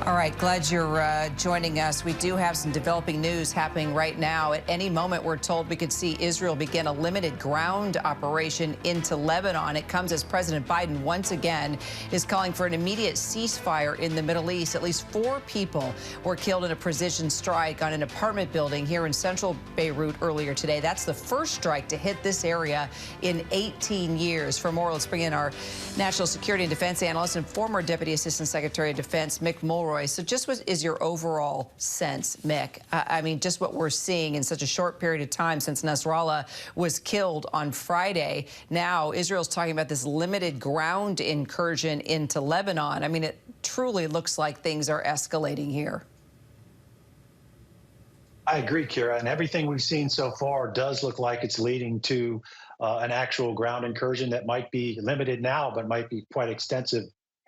All right, glad you're joining us. We do have some developing news happening right now. At any moment, we're told we could see Israel begin a limited ground operation into Lebanon. It comes as President Biden once again is calling for an immediate ceasefire in the Middle East. At least 4 people were killed in a precision strike on an apartment building here in central Beirut earlier today. That's the first strike to hit this area in 18 years. For more, let's bring in our national security and defense analyst and former Deputy Assistant Secretary of Defense, Mick Mulroy. So just what is your overall sense, Mick? I mean, just what we're seeing in such a short period of time since Nasrallah was killed on Friday. Now Israel's talking about this limited ground incursion into Lebanon. I mean, it truly looks like things are escalating here. I agree, Kira, and everything we've seen so far does look like it's leading to an actual ground incursion that might be limited now, but might be quite extensive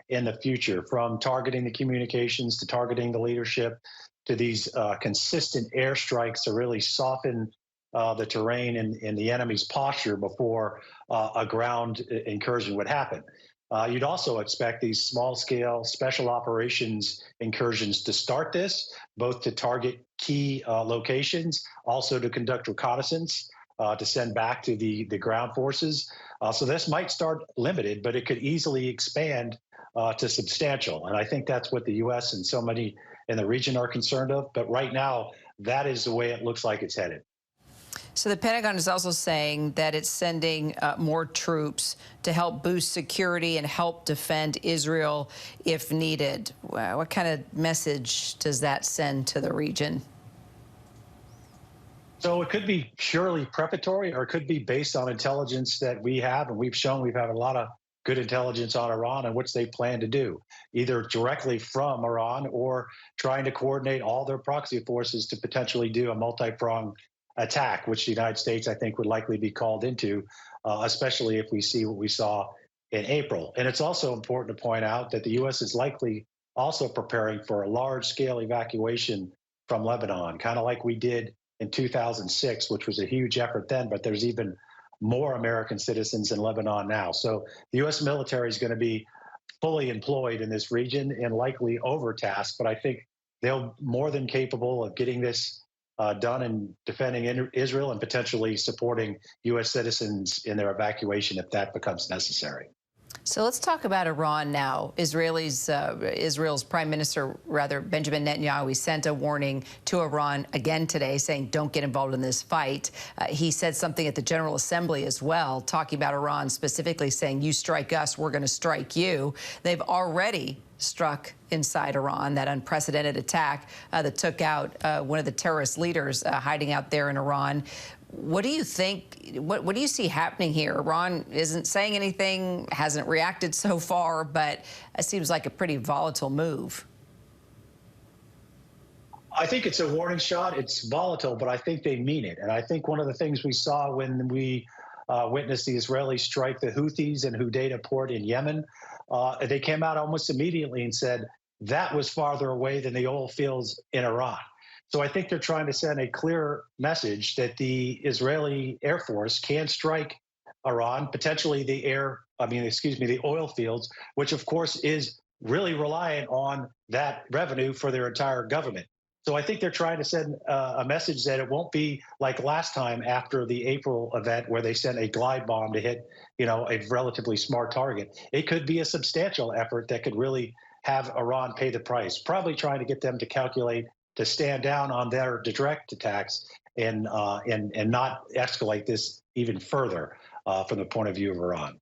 in the future, from targeting the communications to targeting the leadership to these consistent airstrikes to really soften the terrain and the enemy's posture before a ground incursion would happen. You'd also expect these small-scale special operations incursions to start this, both to target key locations, also to conduct reconnaissance, to send back to the ground forces. So this might start limited, but it could easily expand to substantial. And I think that's what the U.S. and so many in the region are concerned of. But right now, that is the way it looks like it's headed. So the Pentagon is also saying that it's sending more troops to help boost security and help defend Israel if needed. What kind of message does that send to the region? So it could be purely preparatory, or it could be based on intelligence that we have, and we've shown we've had a lot of good intelligence on Iran and what they plan to do, either directly from Iran or trying to coordinate all their proxy forces to potentially do a multi-pronged attack, which the United States, I think, would likely be called into, especially if we see what we saw in April. And it's also important to point out that the U.S. is likely also preparing for a large-scale evacuation from Lebanon, kind of like we did in 2006, which was a huge effort then, but there's even more American citizens in Lebanon now. So the U.S. military is going to be fully employed in this region and likely overtasked, but I think they're more than capable of getting this done and defending Israel and potentially supporting U.S. citizens in their evacuation if that becomes necessary. So let's talk about Iran now. Israel's Prime Minister, Benjamin Netanyahu, he sent a warning to Iran again today saying don't get involved in this fight. He said something at the General Assembly as well, talking about Iran specifically, saying you strike us, we're going to strike you. They've already struck inside Iran, that unprecedented attack that took out one of the terrorist leaders hiding out there in Iran. What do you think, what do you see happening here? Iran isn't saying anything, hasn't reacted so far, but it seems like a pretty volatile move. I think it's a warning shot. It's volatile, but I think they mean it. And I think one of the things we saw when we witnessed the Israelis strike the Houthis in Hudaydah port in Yemen, they came out almost immediately and said that was farther away than the oil fields in Iran. So I think they're trying to send a clear message that the Israeli Air Force can strike Iran, potentially the oil fields, which of course is really reliant on that revenue for their entire government. So I think they're trying to send a message that it won't be like last time after the April event where they sent a glide bomb to hit, a relatively smart target. It could be a substantial effort that could really have Iran pay the price, probably trying to get them to calculate to stand down on their direct attacks and not escalate this even further from the point of view of Iran.